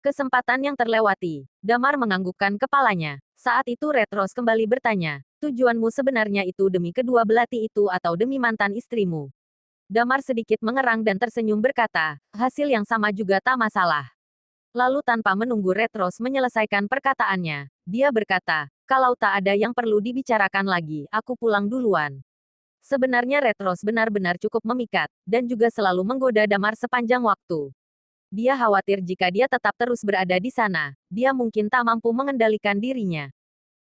Kesempatan yang terlewati. Damar menganggukkan kepalanya. Saat itu Red Rose kembali bertanya, tujuanmu sebenarnya itu demi kedua belati itu atau demi mantan istrimu? Damar sedikit mengerang dan tersenyum berkata, hasil yang sama juga tak masalah. Lalu tanpa menunggu Red Rose menyelesaikan perkataannya, dia berkata, kalau tak ada yang perlu dibicarakan lagi, aku pulang duluan. Sebenarnya Red Rose benar-benar cukup memikat, dan juga selalu menggoda Damar sepanjang waktu. Dia khawatir jika dia tetap terus berada di sana, dia mungkin tak mampu mengendalikan dirinya.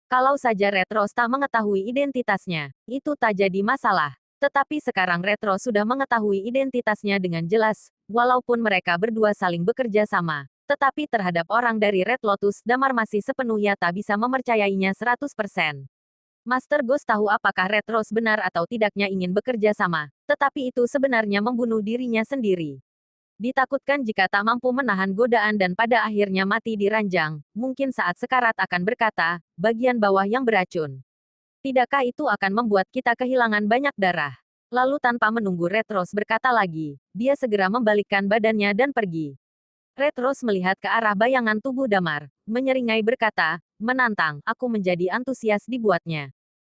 Kalau saja Red Rose tak mengetahui identitasnya, itu tak jadi masalah. Tetapi sekarang Red Rose sudah mengetahui identitasnya dengan jelas, walaupun mereka berdua saling bekerja sama. Tetapi terhadap orang dari Red Lotus, Damar masih sepenuhnya tak bisa mempercayainya 100%. Master Ghost tahu apakah Red Rose benar atau tidaknya ingin bekerja sama, tetapi itu sebenarnya membunuh dirinya sendiri. Ditakutkan jika tak mampu menahan godaan dan pada akhirnya mati di ranjang, mungkin saat sekarat akan berkata, bagian bawah yang beracun. Tidakkah itu akan membuat kita kehilangan banyak darah? Lalu tanpa menunggu Red Rose berkata lagi, dia segera membalikkan badannya dan pergi. Red Rose melihat ke arah bayangan tubuh Damar, menyeringai berkata, menantang, aku menjadi antusias dibuatnya.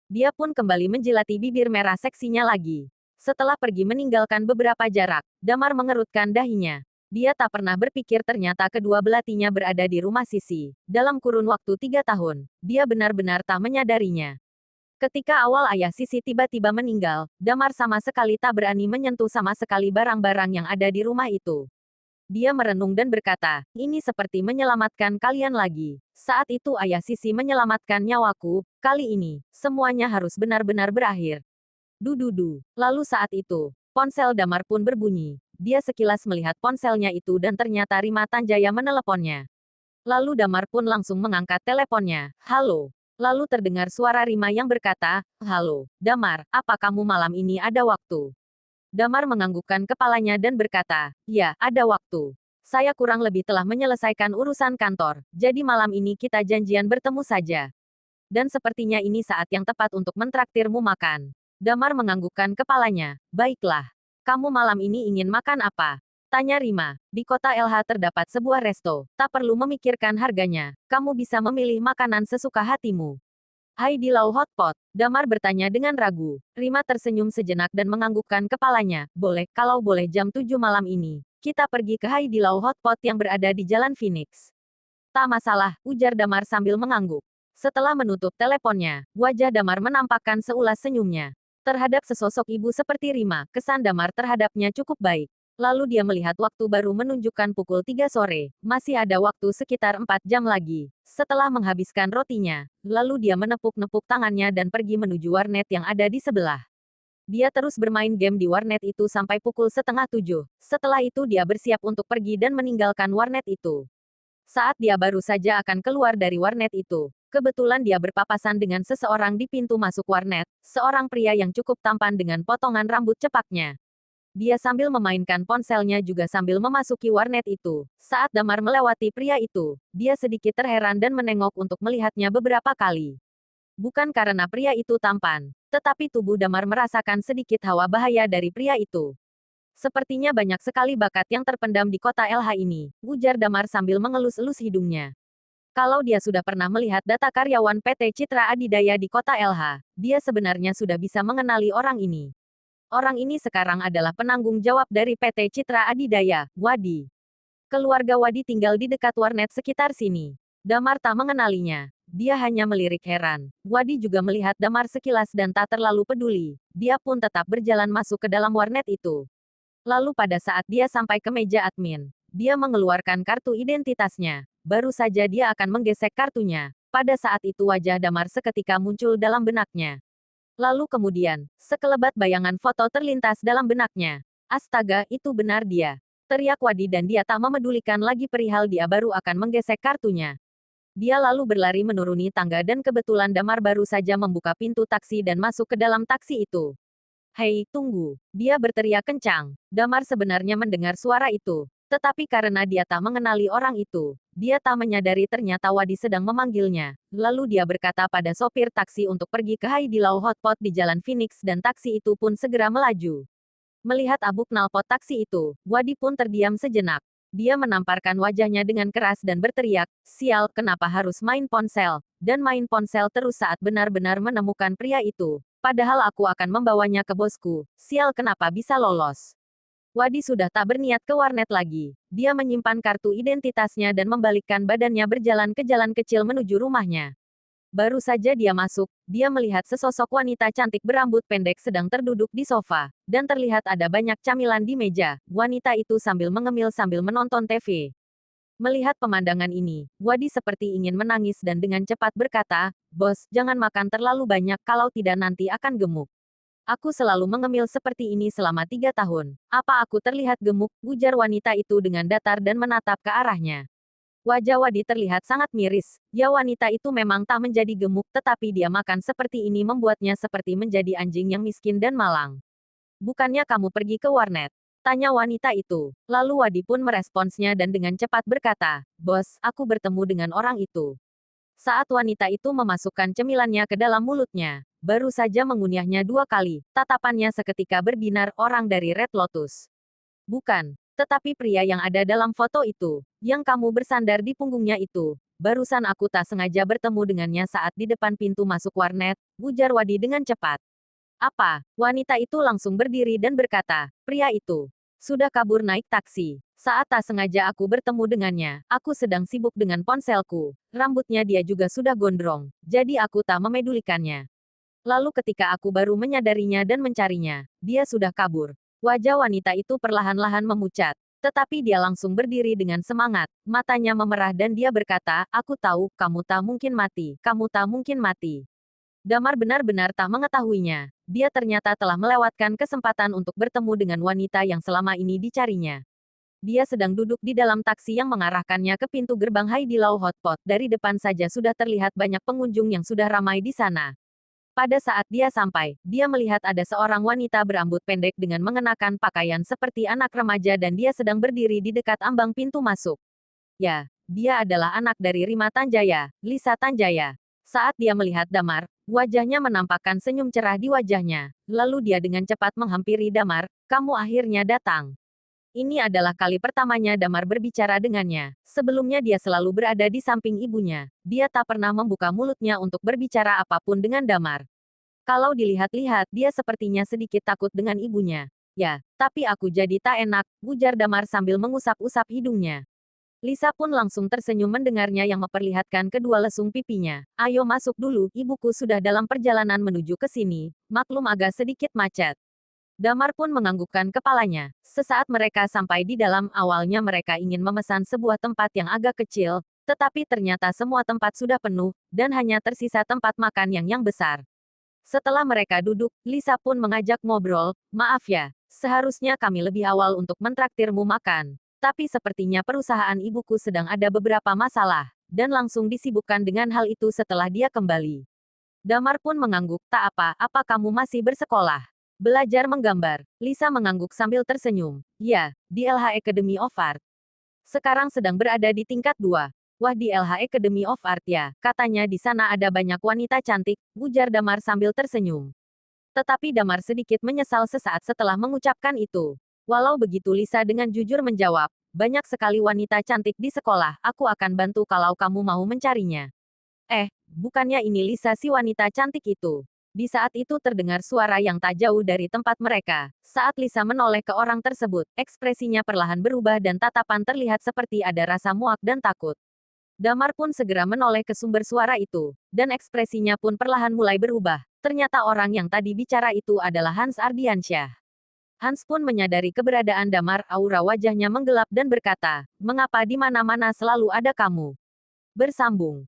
Dia pun kembali menjilati bibir merah seksinya lagi. Setelah pergi meninggalkan beberapa jarak, Damar mengerutkan dahinya. Dia tak pernah berpikir ternyata kedua belatinya berada di rumah Sisi. Dalam kurun waktu 3 tahun, dia benar-benar tak menyadarinya. Ketika awal ayah Sisi tiba-tiba meninggal, Damar sama sekali tak berani menyentuh sama sekali barang-barang yang ada di rumah itu. Dia merenung dan berkata, ini seperti menyelamatkan kalian lagi. Saat itu ayah Sisi menyelamatkan nyawaku, kali ini, semuanya harus benar-benar berakhir. Dududu. Lalu saat itu, ponsel Damar pun berbunyi. Dia sekilas melihat ponselnya itu dan ternyata Rima Tanjaya meneleponnya. Lalu Damar pun langsung mengangkat teleponnya. Halo. Lalu terdengar suara Rima yang berkata, halo, Damar, apa kamu malam ini ada waktu? Damar menganggukkan kepalanya dan berkata, ya, ada waktu. Saya kurang lebih telah menyelesaikan urusan kantor, jadi malam ini kita janjian bertemu saja. Dan sepertinya ini saat yang tepat untuk mentraktirmu makan. Damar menganggukkan kepalanya. Baiklah. Kamu malam ini ingin makan apa? Tanya Rima. Di kota LH terdapat sebuah resto. Tak perlu memikirkan harganya. Kamu bisa memilih makanan sesuka hatimu. Hai di Lau Hotpot. Damar bertanya dengan ragu. Rima tersenyum sejenak dan menganggukkan kepalanya. Boleh, kalau boleh jam 7 malam ini. Kita pergi ke Hai di Lau Hotpot yang berada di Jalan Phoenix. Tak masalah, ujar Damar sambil mengangguk. Setelah menutup teleponnya, wajah Damar menampakkan seulas senyumnya. Terhadap sesosok ibu seperti Rima, kesan Damar terhadapnya cukup baik. Lalu dia melihat waktu baru menunjukkan pukul 3 sore. Masih ada waktu sekitar 4 jam lagi. Setelah menghabiskan rotinya, lalu dia menepuk-nepuk tangannya dan pergi menuju warnet yang ada di sebelah. Dia terus bermain game di warnet itu sampai pukul setengah 7. Setelah itu dia bersiap untuk pergi dan meninggalkan warnet itu. Saat dia baru saja akan keluar dari warnet itu, kebetulan dia berpapasan dengan seseorang di pintu masuk warnet, seorang pria yang cukup tampan dengan potongan rambut cepaknya. Dia sambil memainkan ponselnya juga sambil memasuki warnet itu. Saat Damar melewati pria itu, dia sedikit terheran dan menengok untuk melihatnya beberapa kali. Bukan karena pria itu tampan, tetapi tubuh Damar merasakan sedikit hawa bahaya dari pria itu. Sepertinya banyak sekali bakat yang terpendam di kota LH ini, ujar Damar sambil mengelus-elus hidungnya. Kalau dia sudah pernah melihat data karyawan PT Citra Adidaya di kota LH, dia sebenarnya sudah bisa mengenali orang ini. Orang ini sekarang adalah penanggung jawab dari PT Citra Adidaya, Wadi. Keluarga Wadi tinggal di dekat warnet sekitar sini. Damar tak mengenalinya. Dia hanya melirik heran. Wadi juga melihat Damar sekilas dan tak terlalu peduli. Dia pun tetap berjalan masuk ke dalam warnet itu. Lalu pada saat dia sampai ke meja admin, dia mengeluarkan kartu identitasnya. Baru saja dia akan menggesek kartunya. Pada saat itu wajah Damar seketika muncul dalam benaknya. Lalu kemudian, sekelebat bayangan foto terlintas dalam benaknya. Astaga, itu benar dia. Teriak Wadi dan dia tak memedulikan lagi perihal dia baru akan menggesek kartunya. Dia lalu berlari menuruni tangga dan kebetulan Damar baru saja membuka pintu taksi dan masuk ke dalam taksi itu. Hei, tunggu. Dia berteriak kencang. Damar sebenarnya mendengar suara itu. Tetapi karena dia tak mengenali orang itu, dia tak menyadari ternyata Wadi sedang memanggilnya. Lalu dia berkata pada sopir taksi untuk pergi ke Hai di Lau Hotpot di Jalan Phoenix dan taksi itu pun segera melaju. Melihat abu knalpot taksi itu, Wadi pun terdiam sejenak. Dia menamparkan wajahnya dengan keras dan berteriak, "Sial, kenapa harus main ponsel?" Dan main ponsel terus saat benar-benar menemukan pria itu. Padahal aku akan membawanya ke bosku. Sial, kenapa bisa lolos? Wadi sudah tak berniat ke warnet lagi. Dia menyimpan kartu identitasnya dan membalikkan badannya berjalan ke jalan kecil menuju rumahnya. Baru saja dia masuk, dia melihat sesosok wanita cantik berambut pendek sedang terduduk di sofa, dan terlihat ada banyak camilan di meja. Wanita itu sambil mengemil sambil menonton TV. Melihat pemandangan ini, Wadi seperti ingin menangis dan dengan cepat berkata, "Bos, jangan makan terlalu banyak kalau tidak nanti akan gemuk. Aku selalu mengemil seperti ini selama 3 tahun. Apa aku terlihat gemuk?" Ujar wanita itu dengan datar dan menatap ke arahnya. Wajah Wadi terlihat sangat miris. Ya, wanita itu memang tak menjadi gemuk, tetapi dia makan seperti ini membuatnya seperti menjadi anjing yang miskin dan malang. "Bukannya kamu pergi ke warnet?" tanya wanita itu. Lalu Wadi pun meresponsnya dan dengan cepat berkata, "Bos, aku bertemu dengan orang itu." Saat wanita itu memasukkan cemilannya ke dalam mulutnya, baru saja mengunyahnya 2 kali, tatapannya seketika berbinar, orang dari Red Lotus. "Bukan. Tetapi pria yang ada dalam foto itu, yang kamu bersandar di punggungnya itu. Barusan aku tak sengaja bertemu dengannya saat di depan pintu masuk warnet," ujar Wadi dengan cepat. "Apa?" Wanita itu langsung berdiri dan berkata, "Pria itu sudah kabur naik taksi. Saat tak sengaja aku bertemu dengannya, aku sedang sibuk dengan ponselku. Rambutnya dia juga sudah gondrong, jadi aku tak memedulikannya. Lalu ketika aku baru menyadarinya dan mencarinya, dia sudah kabur." Wajah wanita itu perlahan-lahan memucat. Tetapi dia langsung berdiri dengan semangat. Matanya memerah dan dia berkata, "Aku tahu, kamu tak mungkin mati. Kamu tak mungkin mati." Damar benar-benar tak mengetahuinya. Dia ternyata telah melewatkan kesempatan untuk bertemu dengan wanita yang selama ini dicarinya. Dia sedang duduk di dalam taksi yang mengarahkannya ke pintu gerbang Haidilau Hotpot. Dari depan saja sudah terlihat banyak pengunjung yang sudah ramai di sana. Pada saat dia sampai, dia melihat ada seorang wanita berambut pendek dengan mengenakan pakaian seperti anak remaja dan dia sedang berdiri di dekat ambang pintu masuk. Ya, dia adalah anak dari Rima Tanjaya, Lisa Tanjaya. Saat dia melihat Damar, wajahnya menampakkan senyum cerah di wajahnya. Lalu dia dengan cepat menghampiri Damar, "Kamu akhirnya datang." Ini adalah kali pertamanya Damar berbicara dengannya. Sebelumnya dia selalu berada di samping ibunya. Dia tak pernah membuka mulutnya untuk berbicara apapun dengan Damar. Kalau dilihat-lihat, dia sepertinya sedikit takut dengan ibunya. "Ya, tapi aku jadi tak enak," ujar Damar sambil mengusap-usap hidungnya. Lisa pun langsung tersenyum mendengarnya yang memperlihatkan kedua lesung pipinya. "Ayo masuk dulu, ibuku sudah dalam perjalanan menuju ke sini. Maklum agak sedikit macet." Damar pun menganggukkan kepalanya. Sesaat mereka sampai di dalam, awalnya mereka ingin memesan sebuah tempat yang agak kecil, tetapi ternyata semua tempat sudah penuh, dan hanya tersisa tempat makan yang besar. Setelah mereka duduk, Lisa pun mengajak ngobrol, "Maaf ya, seharusnya kami lebih awal untuk mentraktirmu makan. Tapi sepertinya perusahaan ibuku sedang ada beberapa masalah, dan langsung disibukkan dengan hal itu setelah dia kembali." Damar pun mengangguk, "Tak apa kamu masih bersekolah? Belajar menggambar?" Lisa mengangguk sambil tersenyum. "Ya, di LH Academy of Art. Sekarang sedang berada di tingkat 2. "Wah, di LH Academy of Art ya, katanya di sana ada banyak wanita cantik," ujar Damar sambil tersenyum. Tetapi Damar sedikit menyesal sesaat setelah mengucapkan itu. Walau begitu Lisa dengan jujur menjawab, "Banyak sekali wanita cantik di sekolah, aku akan bantu kalau kamu mau mencarinya." Bukannya ini Lisa si wanita cantik itu? Di saat itu terdengar suara yang tak jauh dari tempat mereka. Saat Lisa menoleh ke orang tersebut, ekspresinya perlahan berubah dan tatapan terlihat seperti ada rasa muak dan takut. Damar pun segera menoleh ke sumber suara itu, dan ekspresinya pun perlahan mulai berubah. Ternyata orang yang tadi bicara itu adalah Hans Ardiansyah. Hans pun menyadari keberadaan Damar, aura wajahnya menggelap dan berkata, "Mengapa di mana-mana selalu ada kamu?" Bersambung.